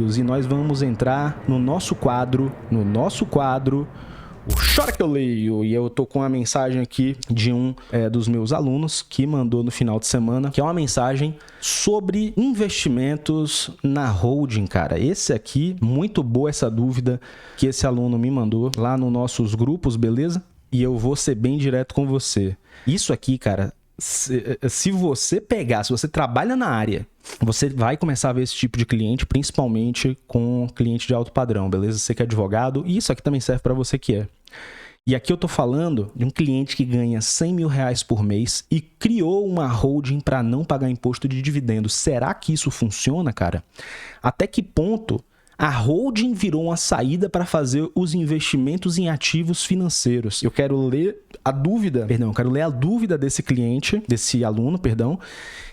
amigos, e nós vamos entrar no nosso quadro, o Chora Que Eu Leio. E eu tô com uma mensagem aqui de um dos meus alunos que mandou no final de semana, que é uma mensagem sobre investimentos na holding, cara. Esse aqui, muito boa essa dúvida que esse aluno me mandou lá nos nossos grupos, beleza? E eu vou ser bem direto com você. Isso aqui, cara, se você trabalha na área, você vai começar a ver esse tipo de cliente, principalmente com cliente de alto padrão, beleza? Você que é advogado, e isso aqui também serve para você que é. E aqui eu tô falando de um cliente que ganha 100 mil reais por mês e criou uma holding para não pagar imposto de dividendos. Será que isso funciona, cara? Até que ponto a holding virou uma saída para fazer os investimentos em ativos financeiros? Eu quero ler a dúvida desse cliente, desse aluno,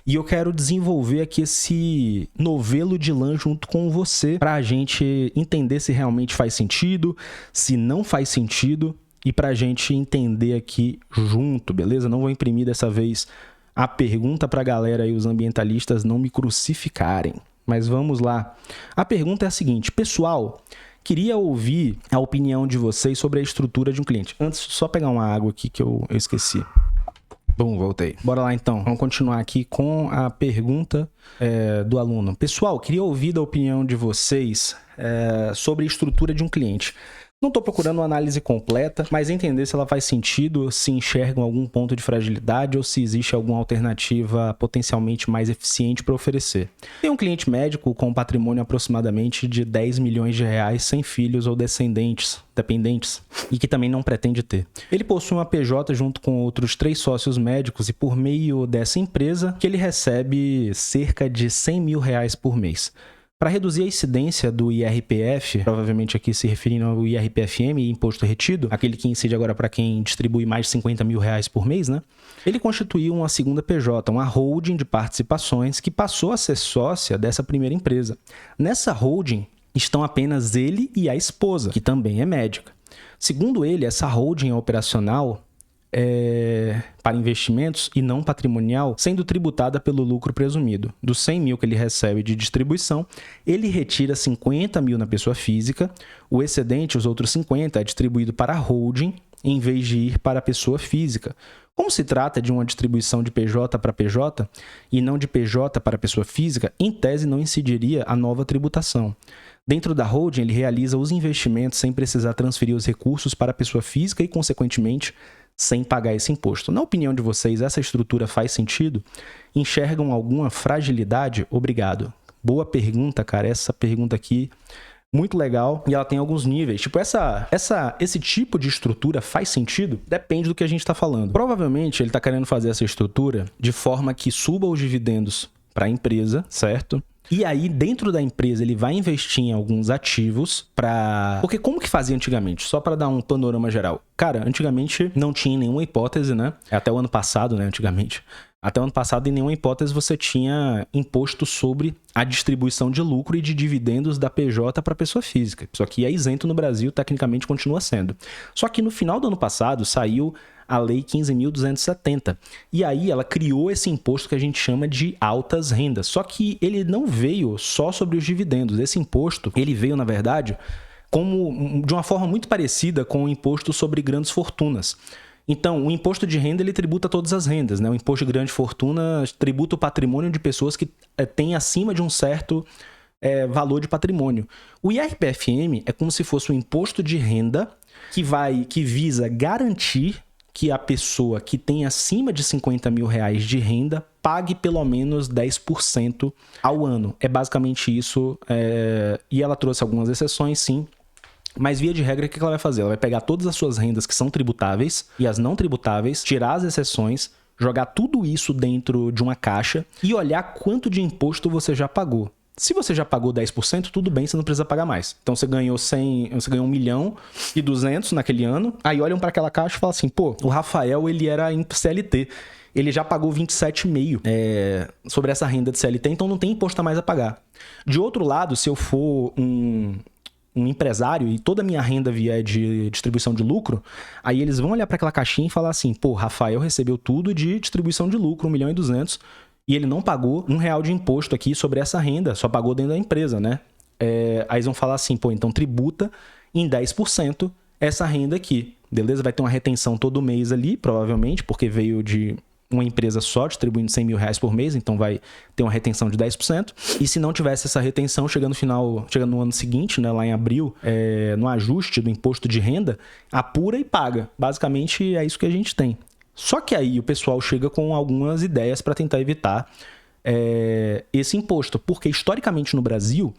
e eu quero desenvolver aqui esse novelo de lã junto com você para a gente entender se realmente faz sentido, se não faz sentido, e para a gente entender aqui junto, beleza? Não vou imprimir dessa vez a pergunta para a galera e os ambientalistas não me crucificarem. Mas vamos lá. A pergunta é a seguinte: pessoal, queria ouvir a opinião de vocês sobre a estrutura de um cliente. Antes, só pegar uma água aqui que eu esqueci. Bom, voltei. Bora lá então. Vamos continuar aqui com a pergunta do aluno. Pessoal, queria ouvir da opinião de vocês sobre a estrutura de um cliente. Não estou procurando uma análise completa, mas entender se ela faz sentido, se enxergam algum ponto de fragilidade ou se existe alguma alternativa potencialmente mais eficiente para oferecer. Tem um cliente médico com um patrimônio aproximadamente de 10 milhões de reais, sem filhos ou dependentes, e que também não pretende ter. Ele possui uma PJ junto com outros 3 sócios médicos e por meio dessa empresa que ele recebe cerca de 100 mil reais por mês. Para reduzir a incidência do IRPF, provavelmente aqui se referindo ao IRPFM, imposto retido, aquele que incide agora para quem distribui mais de 50 mil reais por mês, né? Ele constituiu uma segunda PJ, uma holding de participações que passou a ser sócia dessa primeira empresa. Nessa holding estão apenas ele e a esposa, que também é médica. Segundo ele, essa holding é operacional para investimentos e não patrimonial, sendo tributada pelo lucro presumido. Dos 100 mil que ele recebe de distribuição, ele retira 50 mil na pessoa física, o excedente, os outros 50, é distribuído para a holding, em vez de ir para a pessoa física. Como se trata de uma distribuição de PJ para PJ e não de PJ para pessoa física, em tese não incidiria a nova tributação. Dentro da holding, ele realiza os investimentos sem precisar transferir os recursos para a pessoa física e, consequentemente, sem pagar esse imposto. Na opinião de vocês, essa estrutura faz sentido? Enxergam alguma fragilidade? Obrigado. Boa pergunta, cara. Essa pergunta aqui, muito legal. E ela tem alguns níveis. Tipo, esse tipo de estrutura faz sentido? Depende do que a gente está falando. Provavelmente, ele está querendo fazer essa estrutura de forma que suba os dividendos para a empresa, certo? E aí, dentro da empresa, ele vai investir em alguns ativos para... Porque como que fazia antigamente? Só para dar um panorama geral. Cara, antigamente não tinha nenhuma hipótese, né? Até o ano passado, né? Antigamente. Até o ano passado, em nenhuma hipótese, você tinha imposto sobre a distribuição de lucro e de dividendos da PJ para pessoa física. Isso aqui é isento no Brasil, tecnicamente continua sendo. Só que no final do ano passado, saiu a Lei 15.270. E aí ela criou esse imposto que a gente chama de altas rendas. Só que ele não veio só sobre os dividendos. Esse imposto, ele veio, na verdade, de uma forma muito parecida com o imposto sobre grandes fortunas. Então, o imposto de renda, ele tributa todas as rendas, né? O imposto de grande fortuna tributa o patrimônio de pessoas que têm acima de um certo valor de patrimônio. O IRPFM é como se fosse um imposto de renda que visa garantir que a pessoa que tem acima de 50 mil reais de renda pague pelo menos 10% ao ano. É basicamente isso. E ela trouxe algumas exceções, sim. Mas, via de regra, o que ela vai fazer? Ela vai pegar todas as suas rendas que são tributáveis e as não tributáveis, tirar as exceções, jogar tudo isso dentro de uma caixa e olhar quanto de imposto você já pagou. Se você já pagou 10%, tudo bem, você não precisa pagar mais. Então você ganhou 1 milhão e 200 naquele ano. Aí olham para aquela caixa e falam assim: pô, o Rafael, ele era em CLT. Ele já pagou 27,5 sobre essa renda de CLT, então não tem imposto a mais a pagar. De outro lado, se eu for um empresário e toda a minha renda vier de distribuição de lucro, aí eles vão olhar para aquela caixinha e falar assim: pô, Rafael recebeu tudo de distribuição de lucro, 1 milhão e 200, e ele não pagou R$1 de imposto aqui sobre essa renda, só pagou dentro da empresa, né? aí eles vão falar assim, pô, então tributa em 10% essa renda aqui, beleza? Vai ter uma retenção todo mês ali, provavelmente, porque veio de uma empresa só distribuindo 100 mil reais por mês, então vai ter uma retenção de 10%. E se não tivesse essa retenção, chegando no ano seguinte, né, lá em abril, no ajuste do imposto de renda, apura e paga. Basicamente é isso que a gente tem. Só que aí o pessoal chega com algumas ideias para tentar evitar esse imposto, porque historicamente no Brasil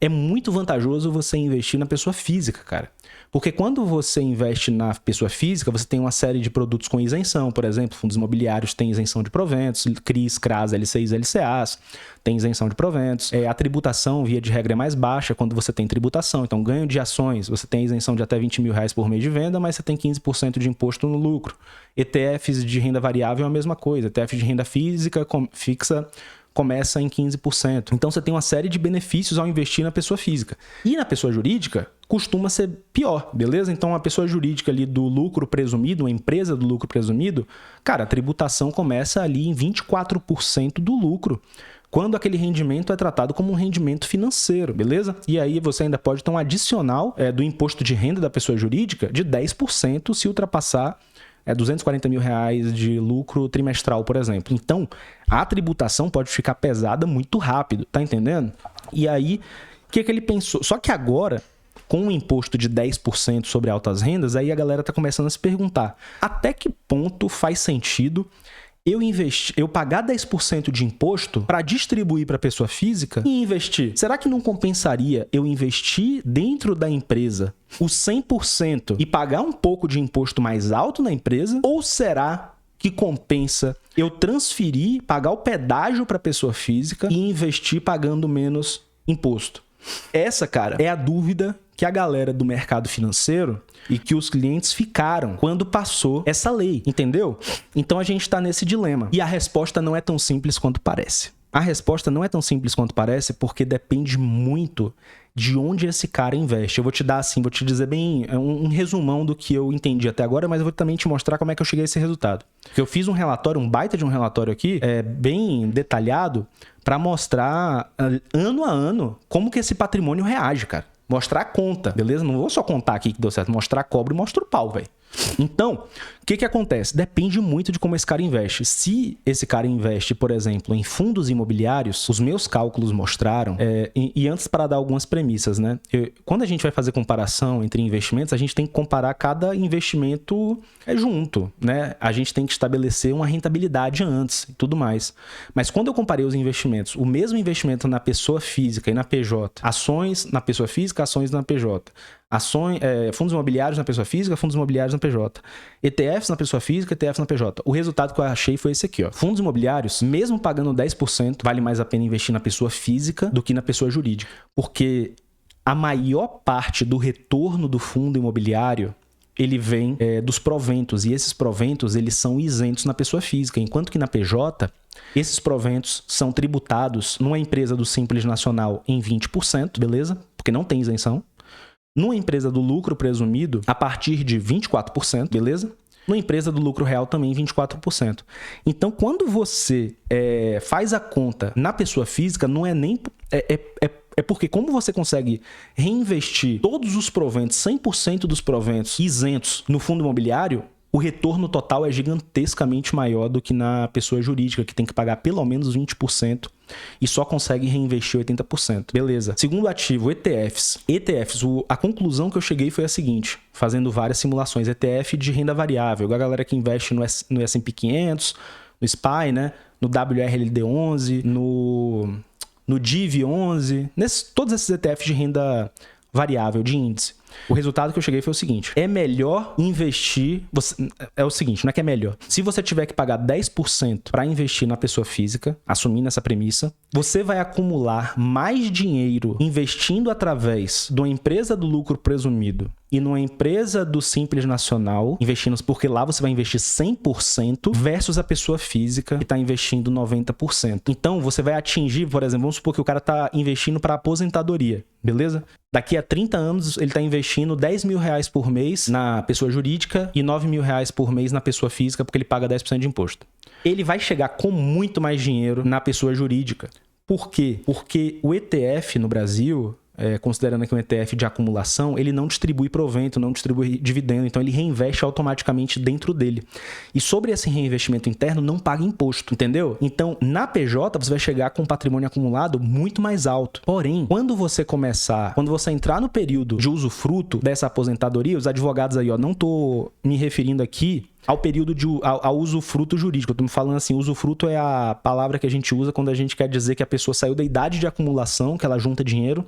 é muito vantajoso você investir na pessoa física, cara. Porque quando você investe na pessoa física, você tem uma série de produtos com isenção, por exemplo, fundos imobiliários têm isenção de proventos, CRIs, CRAs, LCIs, LCAs, tem isenção de proventos. A tributação, via de regra, é mais baixa quando você tem tributação. Então, ganho de ações, você tem isenção de até 20 mil reais por mês de venda, mas você tem 15% de imposto no lucro. ETFs de renda variável é a mesma coisa. ETF de renda física fixa começa em 15%. Então, você tem uma série de benefícios ao investir na pessoa física. E na pessoa jurídica, costuma ser pior, beleza? Então, a pessoa jurídica ali do lucro presumido, uma empresa do lucro presumido, cara, a tributação começa ali em 24% do lucro, quando aquele rendimento é tratado como um rendimento financeiro, beleza? E aí você ainda pode ter um adicional do imposto de renda da pessoa jurídica de 10% se ultrapassar 240 mil reais de lucro trimestral, por exemplo. Então, a tributação pode ficar pesada muito rápido, tá entendendo? E aí, o que ele pensou? Só que agora, com um imposto de 10% sobre altas rendas, aí a galera tá começando a se perguntar, até que ponto faz sentido eu pagar 10% de imposto para distribuir para a pessoa física e investir? Será que não compensaria eu investir dentro da empresa os 100% e pagar um pouco de imposto mais alto na empresa? Ou será que compensa eu transferir, pagar o pedágio para a pessoa física e investir pagando menos imposto? Essa, cara, é a dúvida que a galera do mercado financeiro e que os clientes ficaram quando passou essa lei, entendeu? Então a gente está nesse dilema. E a resposta não é tão simples quanto parece. A resposta não é tão simples quanto parece porque depende muito de onde esse cara investe. Eu vou te dizer bem um resumão do que eu entendi até agora, mas eu vou também te mostrar como é que eu cheguei a esse resultado. Eu fiz um relatório, um baita de um relatório aqui, bem detalhado, para mostrar ano a ano como que esse patrimônio reage, cara. Mostrar a conta, beleza? Não vou só contar aqui que deu certo, mostrar a cobra e mostrar o pau, velho. Então, o que acontece? Depende muito de como esse cara investe. Se esse cara investe, por exemplo, em fundos imobiliários, os meus cálculos mostraram, e antes para dar algumas premissas, né? Quando a gente vai fazer comparação entre investimentos, a gente tem que comparar cada investimento junto, né? A gente tem que estabelecer uma rentabilidade antes e tudo mais. Mas quando eu comparei os investimentos, o mesmo investimento na pessoa física e na PJ, ações na pessoa física, ações na PJ, fundos imobiliários na pessoa física, fundos imobiliários na PJ, ETFs na pessoa física, ETFs na PJ. O resultado que eu achei foi esse aqui, ó. Fundos imobiliários, mesmo pagando 10%, vale mais a pena investir na pessoa física do que na pessoa jurídica, porque a maior parte do retorno do fundo imobiliário ele vem dos proventos, e esses proventos eles são isentos na pessoa física, enquanto que na PJ esses proventos são tributados numa empresa do Simples Nacional em 20%, beleza? Porque não tem isenção. Numa empresa do lucro presumido, a partir de 24%, beleza? Numa empresa do lucro real também 24%. Então, quando você faz a conta na pessoa física, não é nem... É porque como você consegue reinvestir todos os proventos, 100% dos proventos isentos no fundo imobiliário, o retorno total é gigantescamente maior do que na pessoa jurídica, que tem que pagar pelo menos 20% e só consegue reinvestir 80%. Beleza. Segundo ativo, ETFs. A conclusão que eu cheguei foi a seguinte, fazendo várias simulações. ETF de renda variável. A galera que investe no S&P 500, no SPY, né? No WRLD11, no DIV11, todos esses ETFs de renda variável, de índice. O resultado que eu cheguei foi o seguinte, é melhor investir... É o seguinte, não é que é melhor. Se você tiver que pagar 10% para investir na pessoa física, assumindo essa premissa, você vai acumular mais dinheiro investindo através de uma empresa do lucro presumido e numa empresa do Simples Nacional, investindo, porque lá você vai investir 100% versus a pessoa física que está investindo 90%. Então, você vai atingir, por exemplo, vamos supor que o cara está investindo para aposentadoria, beleza? Daqui a 30 anos, ele está investindo 10 mil reais por mês na pessoa jurídica e 9 mil reais por mês na pessoa física, porque ele paga 10% de imposto. Ele vai chegar com muito mais dinheiro na pessoa jurídica. Por quê? Porque o ETF no Brasil... considerando aqui um ETF de acumulação, ele não distribui provento, não distribui dividendo, então ele reinveste automaticamente dentro dele. E sobre esse reinvestimento interno, não paga imposto, entendeu? Então, na PJ, você vai chegar com um patrimônio acumulado muito mais alto. Porém, quando você entrar no período de usufruto dessa aposentadoria, os advogados aí, não tô me referindo aqui ao período ao usufruto jurídico. Eu tô me falando assim, usufruto é a palavra que a gente usa quando a gente quer dizer que a pessoa saiu da idade de acumulação, que ela junta dinheiro,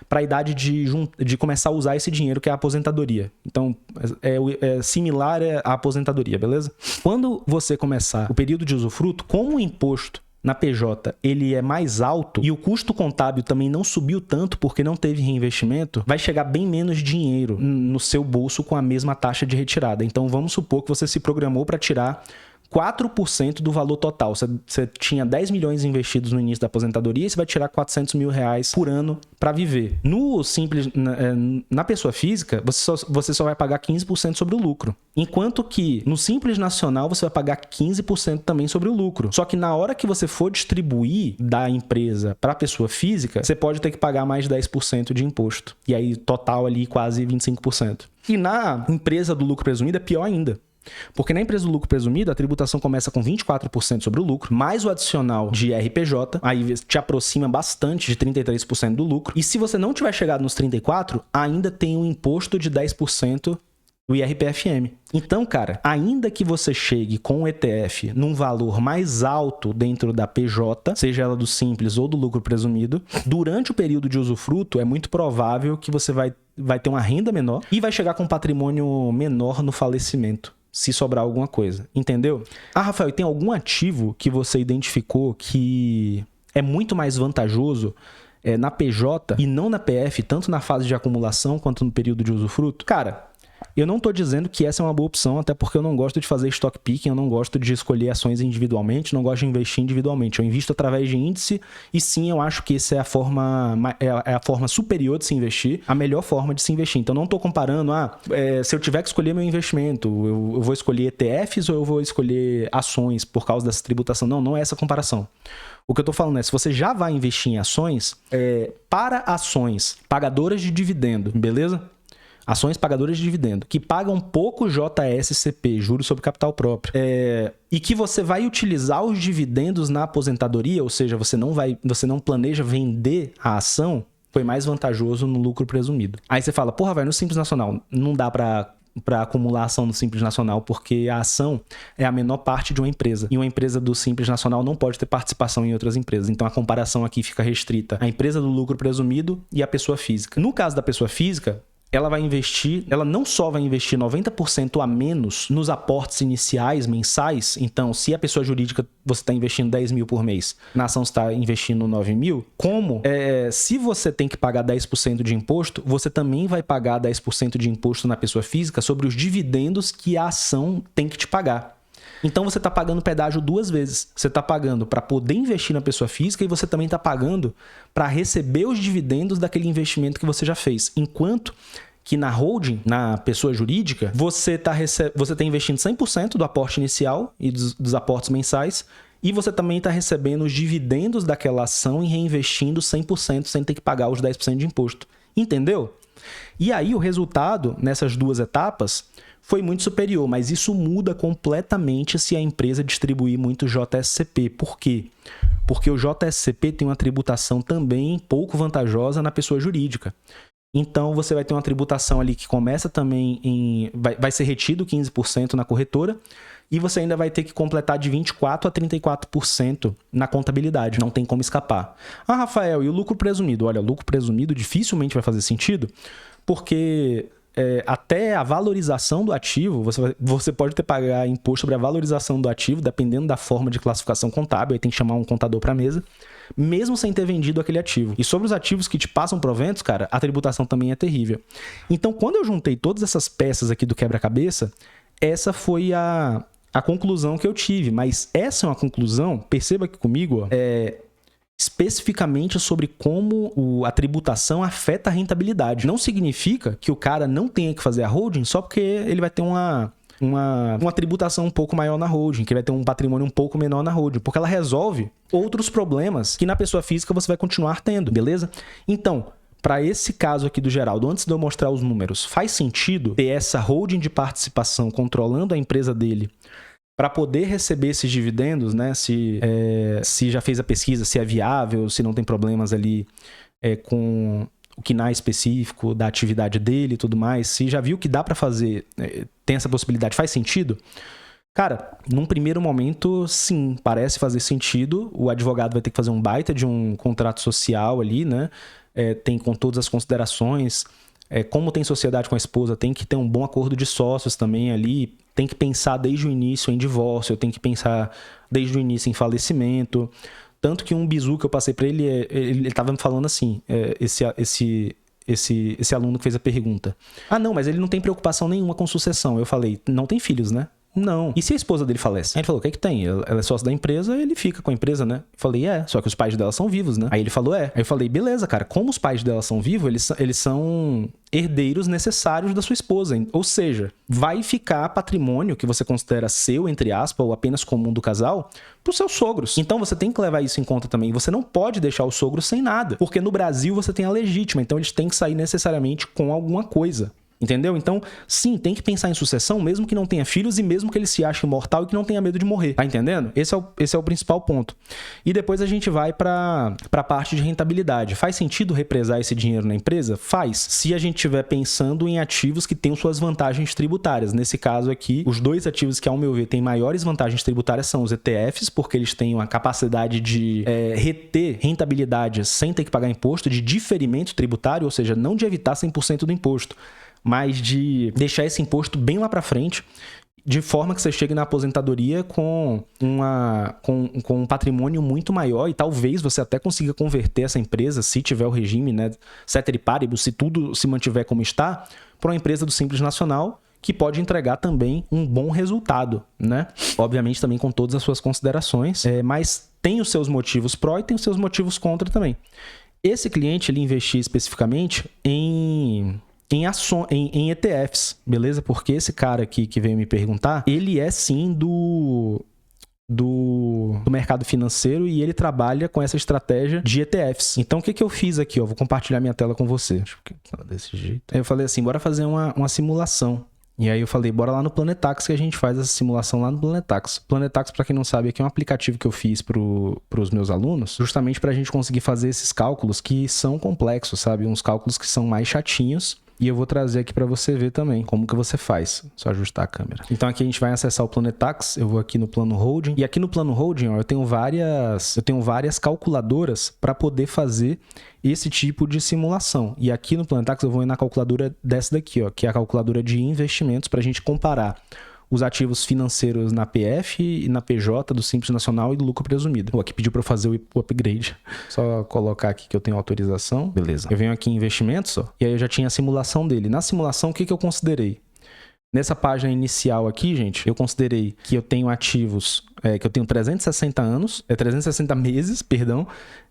para a idade de começar a usar esse dinheiro, que é a aposentadoria. Então, é similar à aposentadoria, beleza? Quando você começar o período de usufruto, como o imposto na PJ ele é mais alto e o custo contábil também não subiu tanto porque não teve reinvestimento, vai chegar bem menos dinheiro no seu bolso com a mesma taxa de retirada. Então vamos supor que você se programou para tirar 4% do valor total. Você tinha 10 milhões investidos no início da aposentadoria e você vai tirar 400 mil reais por ano para viver. No simples, na pessoa física, você só vai pagar 15% sobre o lucro. Enquanto que no Simples Nacional você vai pagar 15% também sobre o lucro. Só que na hora que você for distribuir da empresa para a pessoa física, você pode ter que pagar mais de 10% de imposto. E aí total ali quase 25%. E na empresa do lucro presumido é pior ainda. Porque na empresa do lucro presumido, a tributação começa com 24% sobre o lucro, mais o adicional de RPJ, aí te aproxima bastante de 33% do lucro. E se você não tiver chegado nos 34%, ainda tem um imposto de 10% do IRPFM. Então, cara, ainda que você chegue com o ETF num valor mais alto dentro da PJ, seja ela do Simples ou do lucro presumido, durante o período de usufruto, é muito provável que você vai ter uma renda menor e vai chegar com um patrimônio menor no falecimento, se sobrar alguma coisa, entendeu? Rafael, e tem algum ativo que você identificou que é muito mais vantajoso na PJ e não na PF, tanto na fase de acumulação quanto no período de usufruto? Cara, eu não estou dizendo que essa é uma boa opção, até porque eu não gosto de fazer stock picking, eu não gosto de escolher ações individualmente, não gosto de investir individualmente. Eu invisto através de índice e sim, eu acho que essa é a forma superior de se investir, a melhor forma de se investir. Então, não estou comparando, se eu tiver que escolher meu investimento, eu vou escolher ETFs ou eu vou escolher ações por causa dessa tributação. Não é essa comparação. O que eu estou falando é, se você já vai investir em ações, para ações pagadoras de dividendo, beleza? Ações pagadoras de dividendo, que pagam pouco JSCP, juros sobre capital próprio, e que você vai utilizar os dividendos na aposentadoria, ou seja, você não planeja vender a ação, foi mais vantajoso no lucro presumido. Aí você fala, porra, no Simples Nacional, não dá para acumular ação no Simples Nacional, porque a ação é a menor parte de uma empresa. E uma empresa do Simples Nacional não pode ter participação em outras empresas. Então a comparação aqui fica restrita à empresa do lucro presumido e à pessoa física. No caso da pessoa física, ela não só vai investir 90% a menos nos aportes iniciais mensais. Então, se a pessoa jurídica você está investindo 10 mil por mês, na ação você está investindo 9 mil, se você tem que pagar 10% de imposto, você também vai pagar 10% de imposto na pessoa física sobre os dividendos que a ação tem que te pagar. Então você está pagando pedágio duas vezes. Você está pagando para poder investir na pessoa física e você também está pagando para receber os dividendos daquele investimento que você já fez. Enquanto que na holding, na pessoa jurídica, você está investindo 100% do aporte inicial e dos aportes mensais e você também está recebendo os dividendos daquela ação e reinvestindo 100% sem ter que pagar os 10% de imposto. Entendeu? E aí o resultado nessas duas etapas foi muito superior, mas isso muda completamente se a empresa distribuir muito JSCP. Por quê? Porque o JSCP tem uma tributação também pouco vantajosa na pessoa jurídica. Então, você vai ter uma tributação ali que começa também vai ser retido 15% na corretora e você ainda vai ter que completar de 24% a 34% na contabilidade. Não tem como escapar. Rafael, e o lucro presumido? Olha, o lucro presumido dificilmente vai fazer sentido, porque até a valorização do ativo, você pode ter que pagar imposto sobre a valorização do ativo, dependendo da forma de classificação contábil, aí tem que chamar um contador para a mesa, mesmo sem ter vendido aquele ativo. E sobre os ativos que te passam proventos, cara, a tributação também é terrível. Então, quando eu juntei todas essas peças aqui do quebra-cabeça, essa foi a conclusão que eu tive. Mas essa é uma conclusão, perceba aqui comigo, especificamente sobre como a tributação afeta a rentabilidade. Não significa que o cara não tenha que fazer a holding só porque ele vai ter uma tributação um pouco maior na holding, que vai ter um patrimônio um pouco menor na holding, porque ela resolve outros problemas que na pessoa física você vai continuar tendo, beleza? Então, para esse caso aqui do Geraldo, antes de eu mostrar os números, faz sentido ter essa holding de participação controlando a empresa dele para poder receber esses dividendos, né? Se já fez a pesquisa, se é viável, se não tem problemas ali com o KNAI específico da atividade dele e tudo mais, se já viu que dá para fazer, tem essa possibilidade, faz sentido? Cara, num primeiro momento, sim, parece fazer sentido. O advogado vai ter que fazer um baita de um contrato social ali, né? Tem com todas as considerações. Como tem sociedade com a esposa, tem que ter um bom acordo de sócios também ali. Tem que pensar desde o início em divórcio, tem que pensar desde o início em falecimento. Tanto que um bizu que eu passei para ele, ele estava me falando assim, esse aluno que fez a pergunta. Ah, não, mas ele não tem preocupação nenhuma com sucessão. Eu falei, não tem filhos, né? Não. E se a esposa dele falece? Aí ele falou, o que é que tem? Ela é sócia da empresa, ele fica com a empresa, né? Eu falei, só que os pais dela são vivos, né? Aí ele falou, Aí eu falei, beleza, cara, como os pais dela são vivos, eles são herdeiros necessários da sua esposa. Ou seja, vai ficar patrimônio que você considera seu, entre aspas, ou apenas comum do casal, pros seus sogros. Então você tem que levar isso em conta também. Você não pode deixar o sogro sem nada. Porque no Brasil você tem a legítima, então eles têm que sair necessariamente com alguma coisa. Entendeu? Então, sim, tem que pensar em sucessão, mesmo que não tenha filhos e mesmo que ele se ache imortal e que não tenha medo de morrer. Tá entendendo? Esse é o principal ponto. E depois a gente vai para a parte de rentabilidade. Faz sentido represar esse dinheiro na empresa? Faz. Se a gente estiver pensando em ativos que tenham suas vantagens tributárias. Nesse caso aqui, os dois ativos que, ao meu ver, têm maiores vantagens tributárias são os ETFs, porque eles têm uma capacidade de reter rentabilidade sem ter que pagar imposto, de diferimento tributário, ou seja, não de evitar 100% do imposto, mas de deixar esse imposto bem lá para frente, de forma que você chegue na aposentadoria com um patrimônio muito maior e talvez você até consiga converter essa empresa, se tiver o regime, né, ceteris paribus, se tudo se mantiver como está, para uma empresa do Simples Nacional, que pode entregar também um bom resultado, né? Obviamente também com todas as suas considerações, mas tem os seus motivos pró e tem os seus motivos contra também. Esse cliente, ele investia especificamente em ETFs, beleza? Porque esse cara aqui que veio me perguntar, ele é sim do mercado financeiro e ele trabalha com essa estratégia de ETFs. Então, o que eu fiz aqui? Vou compartilhar minha tela com você. Acho que desse jeito. Aí eu falei assim, bora fazer uma simulação. E aí eu falei, bora lá no Planetax que a gente faz essa simulação lá no Planetax. Planetax, para quem não sabe, aqui é um aplicativo que eu fiz para os meus alunos, justamente para a gente conseguir fazer esses cálculos que são complexos, sabe? Uns cálculos que são mais chatinhos. E eu vou trazer aqui para você ver também como que você faz. Só ajustar a câmera. Então aqui a gente vai acessar o Planetax. Eu vou aqui no plano holding. E aqui no plano holding, eu tenho várias calculadoras para poder fazer esse tipo de simulação. E aqui no Planetax eu vou ir na calculadora dessa daqui, que é a calculadora de investimentos, para a gente comparar os ativos financeiros na PF e na PJ do Simples Nacional e do lucro presumido. Aqui pediu para eu fazer o upgrade. Só colocar aqui que eu tenho autorização. Beleza. Eu venho aqui em investimentos, e aí eu já tinha a simulação dele. Na simulação, o que eu considerei? Nessa página inicial aqui, gente, eu considerei que eu tenho ativos, que eu tenho 360 meses, perdão,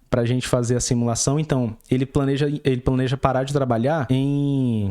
para a gente fazer a simulação. Então, ele planeja parar de trabalhar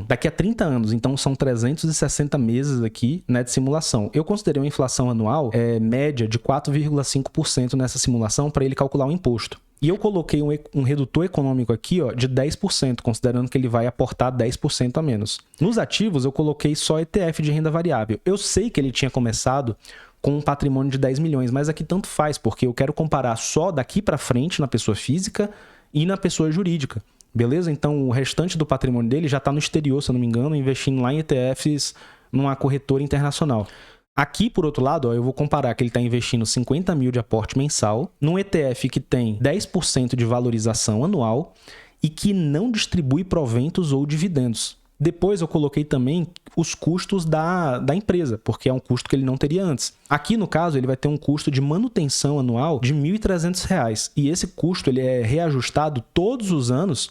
daqui a 30 anos. Então, são 360 meses aqui, né, de simulação. Eu considerei uma inflação anual média de 4,5% nessa simulação para ele calcular o imposto. E eu coloquei um redutor econômico aqui, de 10%, considerando que ele vai aportar 10% a menos. Nos ativos, eu coloquei só ETF de renda variável. Eu sei que ele tinha começado com um patrimônio de 10 milhões, mas aqui tanto faz, porque eu quero comparar só daqui para frente na pessoa física e na pessoa jurídica, beleza? Então, o restante do patrimônio dele já está no exterior, se eu não me engano, investindo lá em ETFs numa corretora internacional. Aqui, por outro lado, eu vou comparar que ele está investindo 50 mil de aporte mensal num ETF que tem 10% de valorização anual e que não distribui proventos ou dividendos. Depois eu coloquei também os custos da empresa, porque é um custo que ele não teria antes. Aqui, no caso, ele vai ter um custo de manutenção anual de R$ 1.300. E esse custo ele é reajustado todos os anos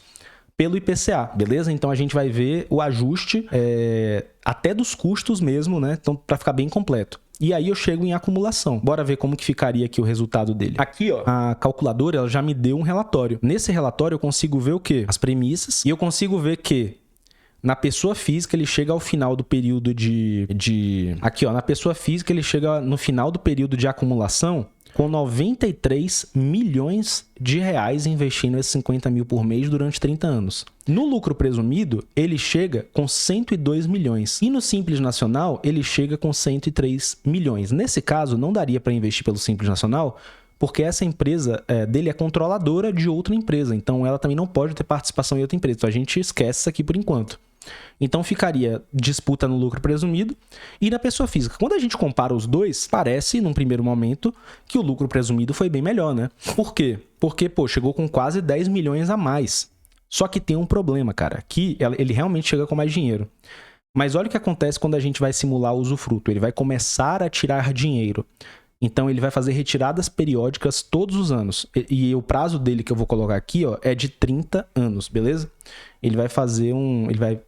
pelo IPCA, beleza? Então, a gente vai ver o ajuste até dos custos mesmo, né? Então, para ficar bem completo. E aí eu chego em acumulação. Bora ver como que ficaria aqui o resultado dele. Aqui, a calculadora ela já me deu um relatório. Nesse relatório eu consigo ver o quê? As premissas. E eu consigo ver que na pessoa física, ele chega ao final do período Aqui, na pessoa física, ele chega no final do período de acumulação com 93 milhões de reais investindo esses 50 mil por mês durante 30 anos. No lucro presumido, ele chega com 102 milhões. E no Simples Nacional, ele chega com 103 milhões. Nesse caso, não daria para investir pelo Simples Nacional, porque essa empresa dele é controladora de outra empresa. Então, ela também não pode ter participação em outra empresa. Então, a gente esquece isso aqui por enquanto. Então, ficaria disputa no lucro presumido e na pessoa física. Quando a gente compara os dois, parece, num primeiro momento, que o lucro presumido foi bem melhor, né? Por quê? Porque, chegou com quase 10 milhões a mais. Só que tem um problema, cara, que ele realmente chega com mais dinheiro. Mas olha o que acontece quando a gente vai simular o usufruto. Ele vai começar a tirar dinheiro. Então, ele vai fazer retiradas periódicas todos os anos. E o prazo dele que eu vou colocar aqui, ó, é de 30 anos, beleza? Ele vai fazer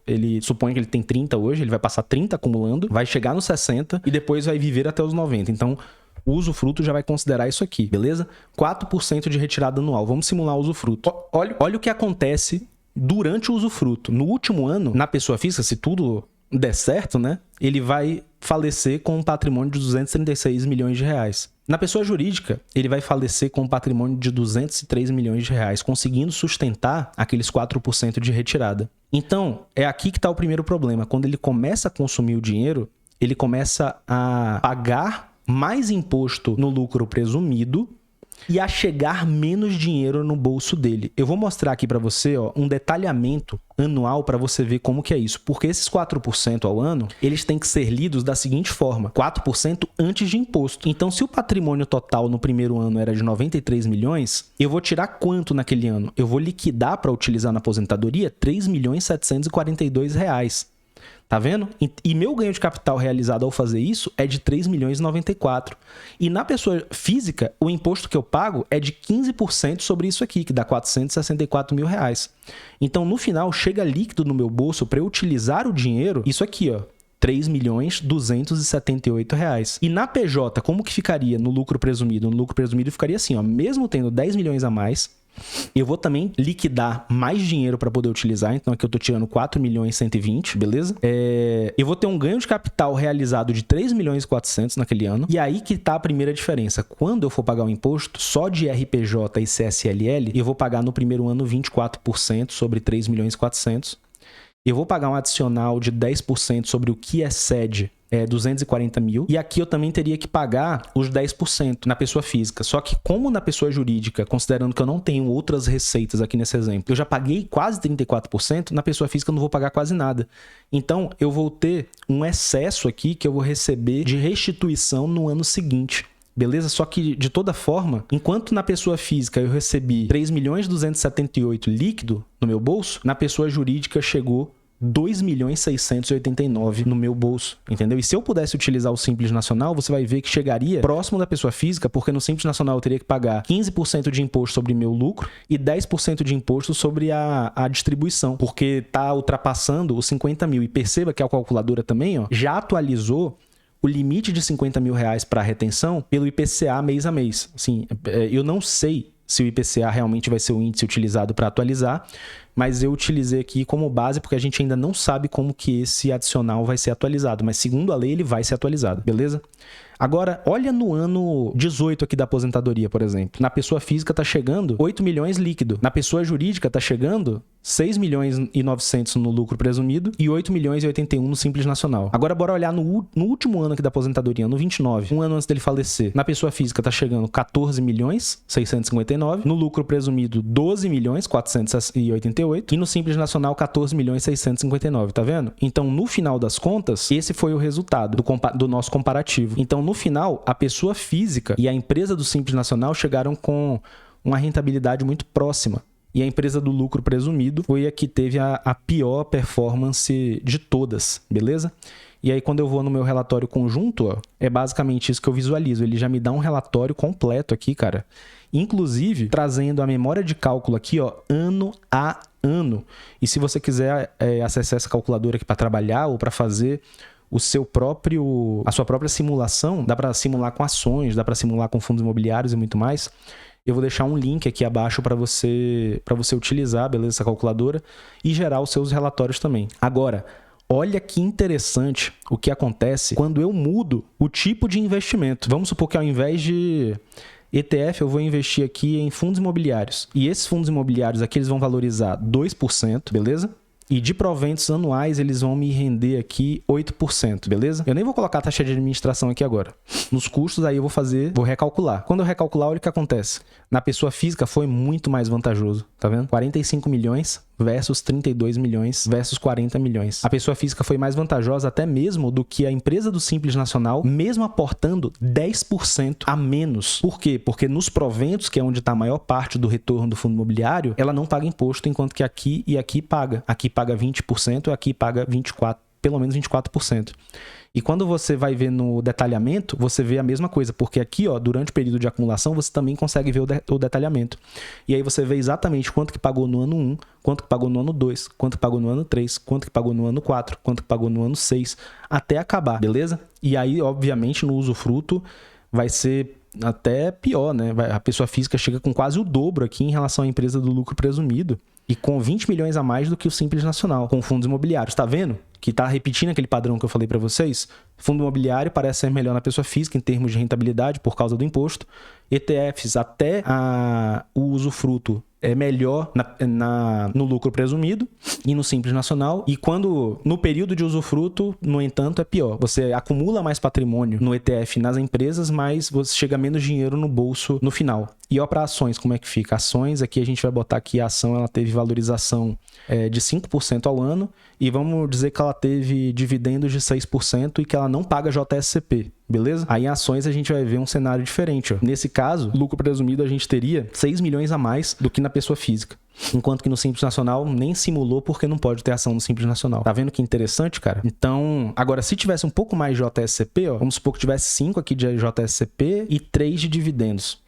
ele supõe que ele tem 30 hoje, ele vai passar 30 acumulando, vai chegar nos 60 e depois vai viver até os 90. Então, o usufruto já vai considerar isso aqui, beleza? 4% de retirada anual. Vamos simular o usufruto. Olha o que acontece durante o usufruto. No último ano, na pessoa física, se tudo der certo, né? Ele vai falecer com um patrimônio de 236 milhões de reais. Na pessoa jurídica, ele vai falecer com um patrimônio de 203 milhões de reais, conseguindo sustentar aqueles 4% de retirada. Então, é aqui que está o primeiro problema. Quando ele começa a consumir o dinheiro, ele começa a pagar mais imposto no lucro presumido e a chegar menos dinheiro no bolso dele. Eu vou mostrar aqui para você, ó, um detalhamento anual para você ver como que é isso. Porque esses 4% ao ano, eles têm que ser lidos da seguinte forma: 4% antes de imposto. Então, se o patrimônio total no primeiro ano era de 93 milhões, eu vou tirar quanto naquele ano? Eu vou liquidar para utilizar na aposentadoria 3.742 reais. Tá vendo? E meu ganho de capital realizado ao fazer isso é de 3.094. E na pessoa física, o imposto que eu pago é de 15% sobre isso aqui, que dá 464 mil reais. Então, no final, chega líquido no meu bolso para eu utilizar o dinheiro, isso aqui, ó, 3.278 reais. E na PJ, como que ficaria no lucro presumido? No lucro presumido ficaria assim, ó, mesmo tendo 10 milhões a mais, eu vou também liquidar mais dinheiro para poder utilizar. Então aqui eu tô tirando 4.120, beleza? Eu vou ter um ganho de capital realizado de 3.400.000 naquele ano. E aí que tá a primeira diferença. Quando eu for pagar o imposto, só de RPJ e CSLL, eu vou pagar no primeiro ano 24% sobre 3.400.000. Eu vou pagar um adicional de 10% sobre o que excede 240 mil. E aqui eu também teria que pagar os 10% na pessoa física. Só que como na pessoa jurídica, considerando que eu não tenho outras receitas aqui nesse exemplo, eu já paguei quase 34%, na pessoa física eu não vou pagar quase nada. Então, eu vou ter um excesso aqui que eu vou receber de restituição no ano seguinte. Beleza? Só que, de toda forma, enquanto na pessoa física eu recebi 3.278 líquido no meu bolso, na pessoa jurídica chegou 2.689 no meu bolso, entendeu? E se eu pudesse utilizar o Simples Nacional, você vai ver que chegaria próximo da pessoa física, porque no Simples Nacional eu teria que pagar 15% de imposto sobre meu lucro e 10% de imposto sobre a distribuição, porque tá ultrapassando os 50 mil. E perceba que a calculadora também, ó, já atualizou o limite de 50 mil reais para retenção pelo IPCA mês a mês. Assim, eu não sei se o IPCA realmente vai ser o índice utilizado para atualizar, mas eu utilizei aqui como base porque a gente ainda não sabe como que esse adicional vai ser atualizado, mas segundo a lei ele vai ser atualizado, beleza? Agora, olha no ano 18 aqui da aposentadoria, por exemplo. Na pessoa física tá chegando 8 milhões líquido. Na pessoa jurídica tá chegando 6 milhões e 900 no lucro presumido e 8 milhões e 81 no Simples Nacional. Agora, bora olhar no último ano aqui da aposentadoria, no 29, um ano antes dele falecer. Na pessoa física tá chegando 14 milhões 659, no lucro presumido 12 milhões 488 e no Simples Nacional 14 milhões 659, tá vendo? Então, no final das contas, esse foi o resultado do nosso comparativo. Então, no final, a pessoa física e a empresa do Simples Nacional chegaram com uma rentabilidade muito próxima. E a empresa do lucro presumido foi a que teve a pior performance de todas, beleza? E aí, quando eu vou no meu relatório conjunto, ó, é basicamente isso que eu visualizo. Ele já me dá um relatório completo aqui, cara. Inclusive, trazendo a memória de cálculo aqui, ó, ano a ano. E se você quiser acessar essa calculadora aqui para trabalhar ou para fazer a sua própria simulação, dá para simular com ações, dá para simular com fundos imobiliários e muito mais. Eu vou deixar um link aqui abaixo para você utilizar, beleza, essa calculadora e gerar os seus relatórios também. Agora, olha que interessante o que acontece quando eu mudo o tipo de investimento. Vamos supor que ao invés de ETF, eu vou investir aqui em fundos imobiliários. E esses fundos imobiliários aqui, eles vão valorizar 2%, beleza? E de proventos anuais, eles vão me render aqui 8%, beleza? Eu nem vou colocar a taxa de administração aqui agora. Nos custos, aí eu vou recalcular. Quando eu recalcular, olha o que acontece. Na pessoa física, foi muito mais vantajoso, tá vendo? 45 milhões versus 32 milhões versus 40 milhões. A pessoa física foi mais vantajosa até mesmo do que a empresa do Simples Nacional, mesmo aportando 10% a menos. Por quê? Porque nos proventos, que é onde está a maior parte do retorno do fundo imobiliário, ela não paga imposto, enquanto que aqui e aqui paga. Aqui paga 20%, aqui paga 24%, pelo menos 24%. E quando você vai ver no detalhamento, você vê a mesma coisa, porque aqui, ó, durante o período de acumulação, você também consegue ver o detalhamento. E aí você vê exatamente quanto que pagou no ano 1, quanto que pagou no ano 2, quanto que pagou no ano 3, quanto que pagou no ano 4, quanto que pagou no ano 6, até acabar, beleza? E aí, obviamente, no usufruto vai ser até pior, né? A pessoa física chega com quase o dobro aqui em relação à empresa do lucro presumido e com 20 milhões a mais do que o Simples Nacional, com fundos imobiliários. Tá vendo? Que tá repetindo aquele padrão que eu falei para vocês. Fundo imobiliário parece ser melhor na pessoa física em termos de rentabilidade por causa do imposto. ETFs, até o usufruto é melhor no lucro presumido e no Simples Nacional. E quando no período de usufruto, no entanto, é pior. Você acumula mais patrimônio no ETF nas empresas, mas você chega menos dinheiro no bolso no final. E ó, para ações, como é que fica? Ações, aqui a gente vai botar que a ação ela teve valorização de 5% ao ano e vamos dizer que ela teve dividendos de 6% e que ela não paga JSCP. Beleza? Aí em ações a gente vai ver um cenário diferente. Ó. Nesse caso, lucro presumido a gente teria 6 milhões a mais do que na pessoa física. Enquanto que no Simples Nacional nem simulou porque não pode ter ação no Simples Nacional. Tá vendo que interessante, cara? Então, agora se tivesse um pouco mais de JSCP, ó, vamos supor que tivesse 5 aqui de JSCP e 3 de dividendos.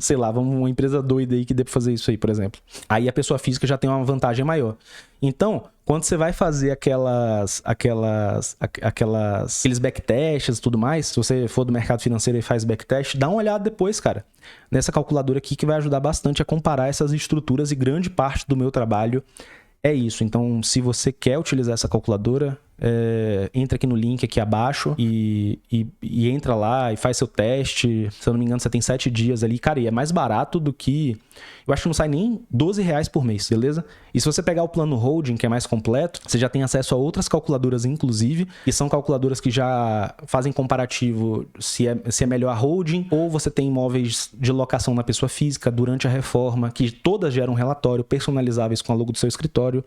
Sei lá, vamos uma empresa doida aí que dê pra fazer isso aí, por exemplo. Aí a pessoa física já tem uma vantagem maior. Então, quando você vai fazer aqueles backtests e tudo mais, se você for do mercado financeiro e faz backtest, dá uma olhada depois, cara, nessa calculadora aqui que vai ajudar bastante a comparar essas estruturas e grande parte do meu trabalho é isso. Então, se você quer utilizar essa calculadora, entra aqui no link aqui abaixo e entra lá e faz seu teste. Se eu não me engano, você tem 7 dias ali. Cara, e é mais barato do que... Eu acho que não sai nem R$12 por mês, beleza? E se você pegar o plano holding, que é mais completo, você já tem acesso a outras calculadoras, inclusive, e são calculadoras que já fazem comparativo se é melhor a holding ou você tem imóveis de locação na pessoa física durante a reforma, que todas geram um relatório personalizáveis com a logo do seu escritório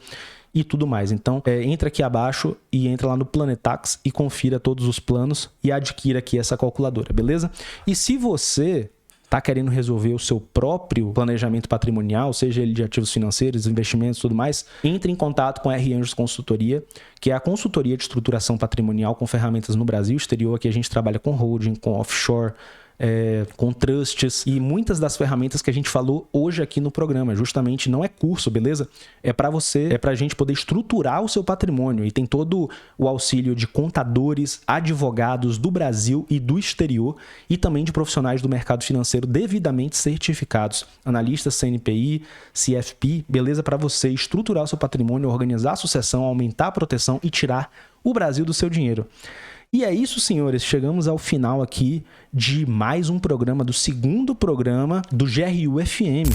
e tudo mais. Então, entra aqui abaixo e entra lá no Planetax e confira todos os planos e adquira aqui essa calculadora, beleza? E se você está querendo resolver o seu próprio planejamento patrimonial, seja ele de ativos financeiros, investimentos e tudo mais, entre em contato com a R Anjos Consultoria, que é a consultoria de estruturação patrimonial com ferramentas no Brasil e exterior. Aqui a gente trabalha com holding, com offshore, com trusts e muitas das ferramentas que a gente falou hoje aqui no programa. Justamente não é curso, beleza? É para você, é para a gente poder estruturar o seu patrimônio e tem todo o auxílio de contadores, advogados do Brasil e do exterior e também de profissionais do mercado financeiro devidamente certificados, analistas CNPI, CFP, beleza? Para você estruturar o seu patrimônio, organizar a sucessão, aumentar a proteção e tirar o Brasil do seu dinheiro. E é isso, senhores. Chegamos ao final aqui de mais um programa, do segundo programa do GRU FM.